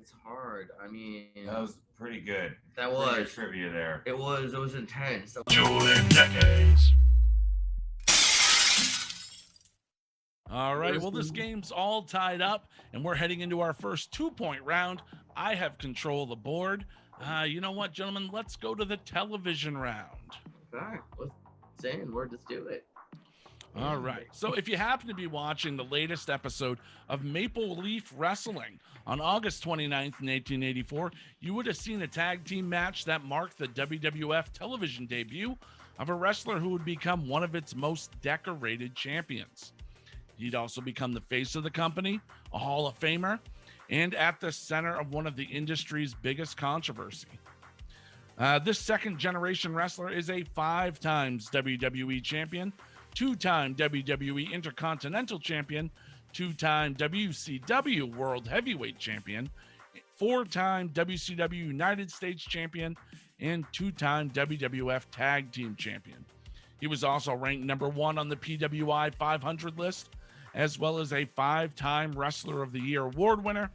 It's hard. I mean, That was pretty good. That Pretty was good trivia there. It was intense. Dueling Decades. All right, well, this game's all tied up, and we're heading into our first 2-point round. I have control of the board. You know what, gentlemen? Let's go to the television round. All right, let's just do it. All right. So if you happen to be watching the latest episode of Maple Leaf Wrestling on August 29th, 1984, you would have seen a tag team match that marked the WWF television debut of a wrestler who would become one of its most decorated champions. He'd also become the face of the company, a Hall of Famer, and at the center of one of the industry's biggest controversy. This second-generation wrestler is a 5 times WWE champion, 2-time WWE Intercontinental Champion, 2-time WCW World Heavyweight Champion, 4-time WCW United States Champion, and 2-time WWF Tag Team Champion. He was also ranked number 1 on the PWI 500 list, as well as a 5-time Wrestler of the Year award winner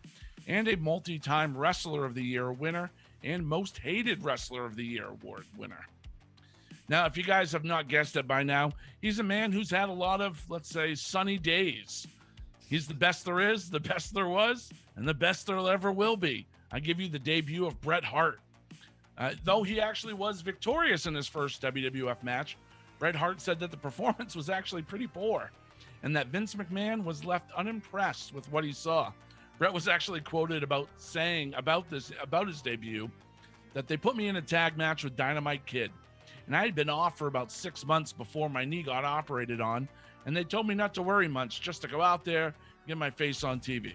and a multi-time Wrestler of the Year winner and Most Hated Wrestler of the Year award winner. Now, if you guys have not guessed it by now, he's a man who's had a lot of, let's say, sunny days. He's the best there is, the best there was, and the best there ever will be. I give you the debut of Bret Hart. Though he actually was victorious in his first WWF match, Bret Hart said that the performance was actually pretty poor, and that Vince McMahon was left unimpressed with what he saw. Bret was actually quoted about saying about his debut, that they put me in a tag match with Dynamite Kid, and I had been off for about 6 months before my knee got operated on, and they told me not to worry much, just to go out there, get my face on TV.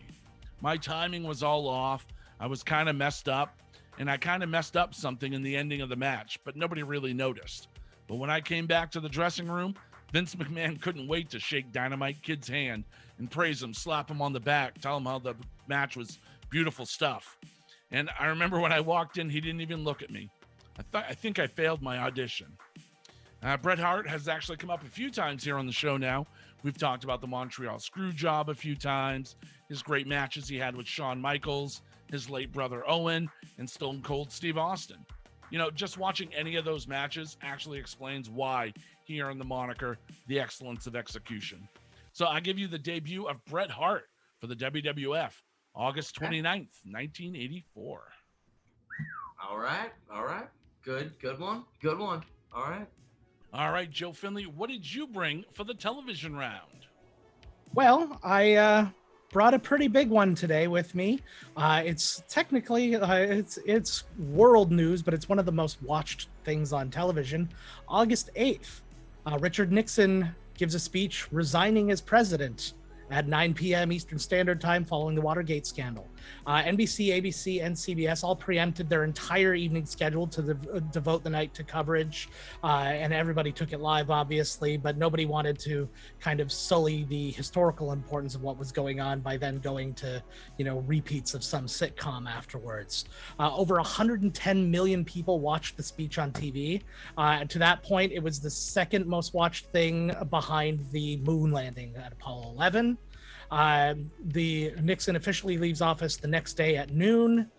My timing was all off. I was kind of messed up, and I kind of messed up something in the ending of the match, but nobody really noticed. But when I came back to the dressing room, Vince McMahon couldn't wait to shake Dynamite Kid's hand and praise him, slap him on the back, tell him how the match was beautiful stuff. And I remember when I walked in, he didn't even look at me. I think I failed my audition. Bret Hart has actually come up a few times here on the show now. We've talked about the Montreal Screwjob a few times, his great matches he had with Shawn Michaels, his late brother Owen, and Stone Cold Steve Austin. You know, just watching any of those matches actually explains why he earned the moniker, the excellence of execution. So I give you the debut of Bret Hart for the WWF, August 29th, 1984. All right. Good one. All right, Joe Findlay, what did you bring for the television round? Well, I brought a pretty big one today with me. It's technically, it's world news, but it's one of the most watched things on television. August 8th, Richard Nixon gives a speech resigning as president at 9 p.m. Eastern Standard Time following the Watergate scandal. NBC, ABC, and CBS all preempted their entire evening schedule to devote the night to coverage, and everybody took it live, obviously, but nobody wanted to kind of sully the historical importance of what was going on by then going to, repeats of some sitcom afterwards. Over 110 million people watched the speech on TV. To that point, it was the second most watched thing behind the moon landing at Apollo 11. The Nixon officially leaves office the next day at noon,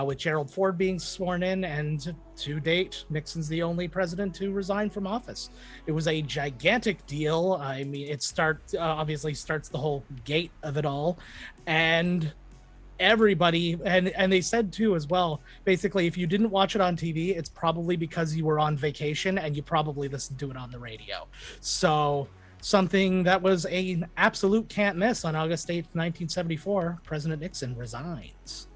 with Gerald Ford being sworn in, and to date, Nixon's the only president to resign from office. It was a gigantic deal. I mean, it obviously starts the whole gate of it all, and everybody, and they said too as well, basically, if you didn't watch it on TV, it's probably because you were on vacation and you probably listened to it on the radio. So something that was an absolute can't miss on August 8th, 1974, President Nixon resigns.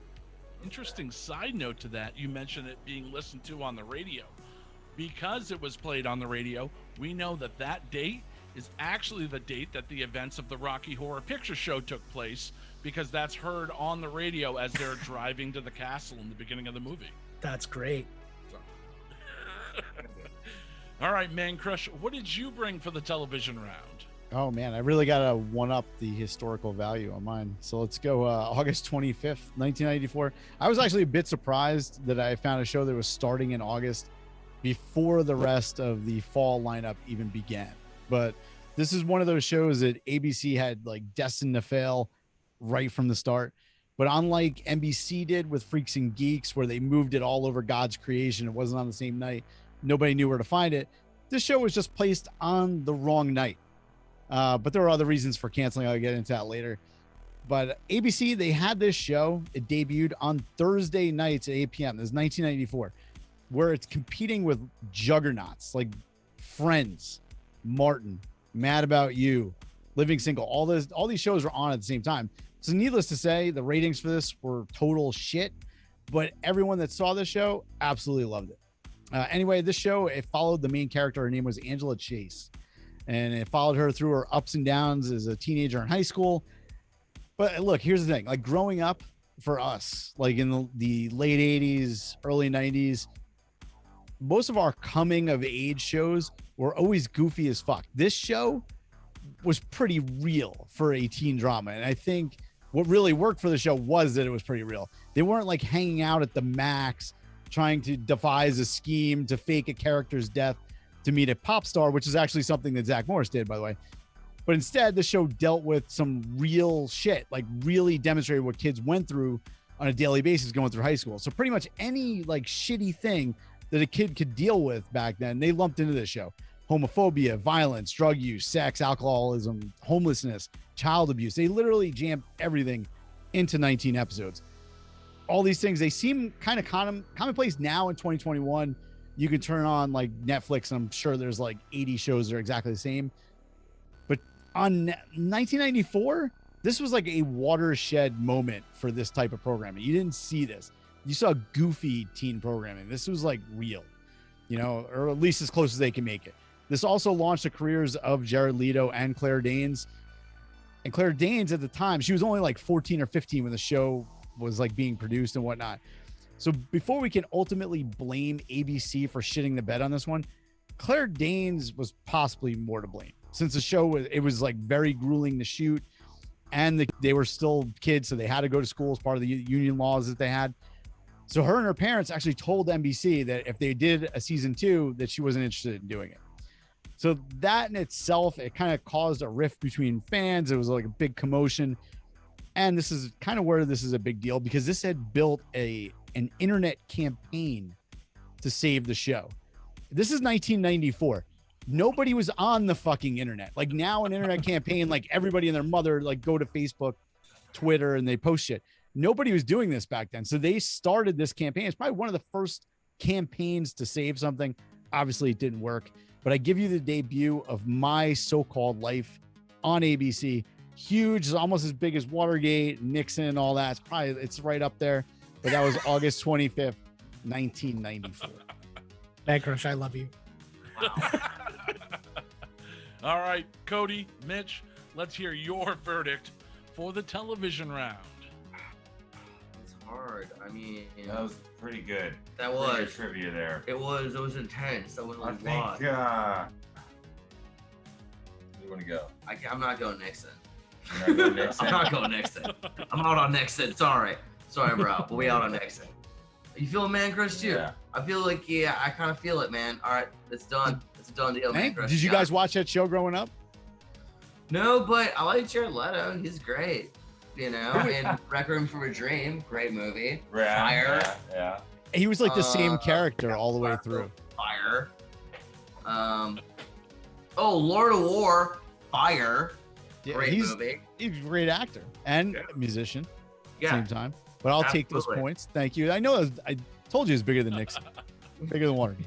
Interesting side note to that, you mentioned it being listened to on the radio. Because it was played on the radio, we know that date is actually the date that the events of the Rocky Horror Picture Show took place, because that's heard on the radio as they're driving to the castle in the beginning of the movie. That's great. So. All right, Mancrush, what did you bring for the television round? Oh man, I really got to one up the historical value on mine. So let's go August 25th, 1994. I was actually a bit surprised that I found a show that was starting in August before the rest of the fall lineup even began. But this is one of those shows that ABC had like destined to fail right from the start. But unlike NBC did with Freaks and Geeks, where they moved it all over God's creation, it wasn't on the same night. Nobody knew where to find it. This show was just placed on the wrong night. But there were other reasons for canceling. I'll get into that later. But ABC, they had this show. It debuted on Thursday nights at 8 p.m. This is 1994, where it's competing with juggernauts like Friends, Martin, Mad About You, Living Single. All these shows were on at the same time. So needless to say, the ratings for this were total shit, but everyone that saw this show absolutely loved it. Anyway, this show, it followed the main character. Her name was Angela Chase, and it followed her through her ups and downs as a teenager in high school. But look, here's the thing, like growing up for us, like in the late 80s, early 90s, most of our coming of age shows were always goofy as fuck. This show was pretty real for a teen drama. And I think what really worked for the show was that it was pretty real. They weren't like hanging out at the max, trying to devise a scheme to fake a character's death to meet a pop star, which is actually something that Zach Morris did, by the way. But instead, the show dealt with some real shit, like really demonstrated what kids went through on a daily basis going through high school. So pretty much any like shitty thing that a kid could deal with back then, they lumped into this show. Homophobia, violence, drug use, sex, alcoholism, homelessness, child abuse. They literally jammed everything into 19 episodes. All these things, they seem kind of commonplace now in 2021. You can turn on like Netflix, and I'm sure there's like 80 shows that are exactly the same. But on 1994, this was like a watershed moment for this type of programming. You didn't see this. You saw goofy teen programming. This was like real, you know, or at least as close as they can make it. This also launched the careers of Jared Leto and Claire Danes. And Claire Danes at the time, she was only like 14 or 15 when the show was like being produced and whatnot. So before we can ultimately blame ABC for shitting the bed on this one, Claire Danes was possibly more to blame, since the show was like very grueling to shoot, and they were still kids, so they had to go to school as part of the union laws that they had. So her and her parents actually told NBC that if they did a season 2, that she wasn't interested in doing it. So that in itself, it kind of caused a rift between fans. It was like a big commotion. And this is kind of where this is a big deal, because this had built an internet campaign to save the show. This is 1994. Nobody was on the fucking internet. Like now an internet campaign, like everybody and their mother, like go to Facebook, Twitter, and they post shit. Nobody was doing this back then. So they started this campaign. It's probably one of the first campaigns to save something. Obviously it didn't work, but I give you the debut of My So-Called Life on ABC. Huge, it's almost as big as Watergate, Nixon, all that. It's right up there. But that was August 25th, 1994. Mancrush, I love you. All right, Cody, Mitch, let's hear your verdict for the television round. It's hard. I mean, That was pretty good. that Pretty was. good trivia there. It was intense. That was I a think. lot. Where do you want to go? I'm not going Nixon. You're not going Nixon? I'm not going Nixon. I'm out on Nixon. Sorry, bro. We'll be out on Nixon. You feeling Mancrush too? Yeah. I feel like, I kind of feel it, man. All right, it's done. It's a done deal, Hey, Mancrush. did you guys watch that show growing up? No, but I like Jared Leto. He's great. You know, and Rec Room for a Dream, great movie. Yeah, Fire. Yeah. He was like the same character all the way through. Fire. Oh, Lord of War. Fire. Yeah, Great he's movie. a great actor and Yeah. musician at the Yeah. same time. But I'll take those Absolutely. points. Thank you. I know I told you it's bigger than Nixon, bigger than Watergate.